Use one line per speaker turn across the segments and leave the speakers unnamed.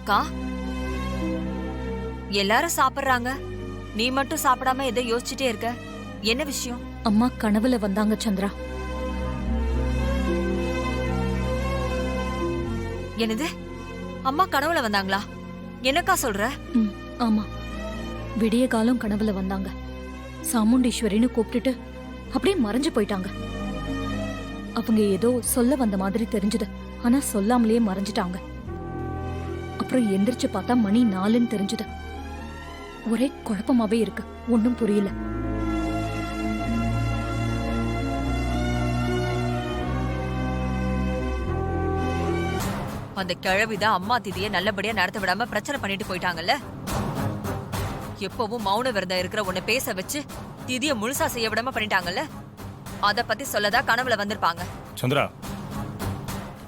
அக்கா, எல்லாரும் சாப்பிடுறாங்க, நீ மட்டும் சாப்பிடாம எதை யோசிச்சுட்டே இருக்க? என்ன விஷயம்?
அம்மா கனவுல வந்தாங்க சந்திரா.
என்னது? அம்மா கனவுல வந்தாங்களா? என்னக்கா சொல்ற?
ஆமா, விடிய காலம் கனவுல வந்தாங்க. சாமுண்டீஸ்வரின்னு கூப்பிட்டுட்டு அப்படியே மறைஞ்சு போயிட்டாங்க. அவங்க ஏதோ சொல்ல வந்த மாதிரி தெரிஞ்சது, ஆனா சொல்லாமலேயே மறைஞ்சிட்டாங்க. அப்புறம் எந்திரிச்சு பார்த்தா மணி 4ன்னு தெரிஞ்சது. ஒரே குழப்பமாவே இருக்கு, ஒன்னும் புரியல.
அந்த கிழவிதான் அம்மா திதியை நல்லபடியா நடத்த விடாம பிரச்சனை பண்ணிட்டு போயிட்டாங்கல்ல. எப்பவும் மௌன விரதம் இருக்கிற உன்னை பேச வச்சு திதியை முழுசா செய்ய விடாம பண்ணிட்டாங்கல்ல. அத பத்தி சொல்லதா கனவுல வந்திருப்பாங்க.
சந்திரா,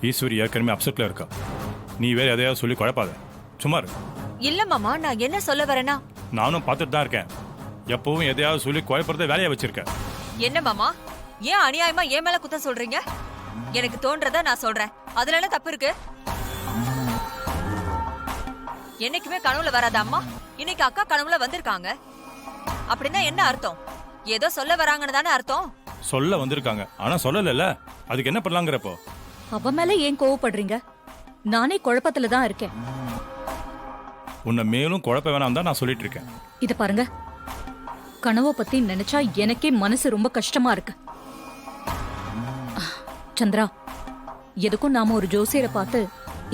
ஈஸ்வரி ஏற்கனவே அப்செட்ல இருக்கா. நீ வேற எதையாவது சொல்லி குழப்பாத, சும்மா இரு.
இல்ல மாமா, நான் என்ன சொல்ல வரேன்னா,
நானும் பார்த்துட்டு தான் இருக்கேன். எப்பவும் எதையாவது சொல்லி குழப்பறத வேலையா வச்சிருக்க.
என்ன மாமா, ஏன் அநியாயமா என் மேல குத்தம் சொல்றீங்க? எனக்கு தோன்றத நான் சொல்றேன், அதுல என்ன தப்பு இருக்கு? என்னைக்குமே கனவுல வராத அம்மா இன்னைக்கு அக்கா கனவுல வந்திருக்காங்க. அப்படின்னா என்ன அர்த்தம்? ஏதோ சொல்ல வராங்கன்னு தானே அர்த்தம்.
சொல்ல வந்திருக்காங்க, ஆனா சொல்லல. அதுக்கு என்ன பண்ணலாங்கிறப்போ?
அவ மேல ஏன் கோவப்படுறீங்க? நானே குழப்பத்துல தான் இருக்கேன்.
உன்னை மேலும் குழப்ப வேணாம் தான் நான் சொல்லிட்டு இருக்கேன்.
இத பாருங்க, கனவை பத்தி நினைச்சா எனக்கே மனசு ரொம்ப கஷ்டமா இருக்கு. சந்திரா, எதுக்கும் நாம ஒரு ஜோசியரை பார்த்து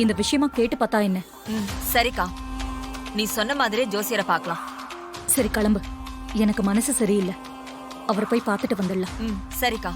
இந்த விஷயமா கேட்டு பார்த்தா என்ன?
சரிக்கா, நீ சொன்ன மாதிரியே ஜோசியரை பார்க்கலாம்.
சரி கிளம்பு, எனக்கு மனசு சரியில்லை. அவரை போய் பார்த்துட்டு வந்துடலாம்.
சரிக்கா.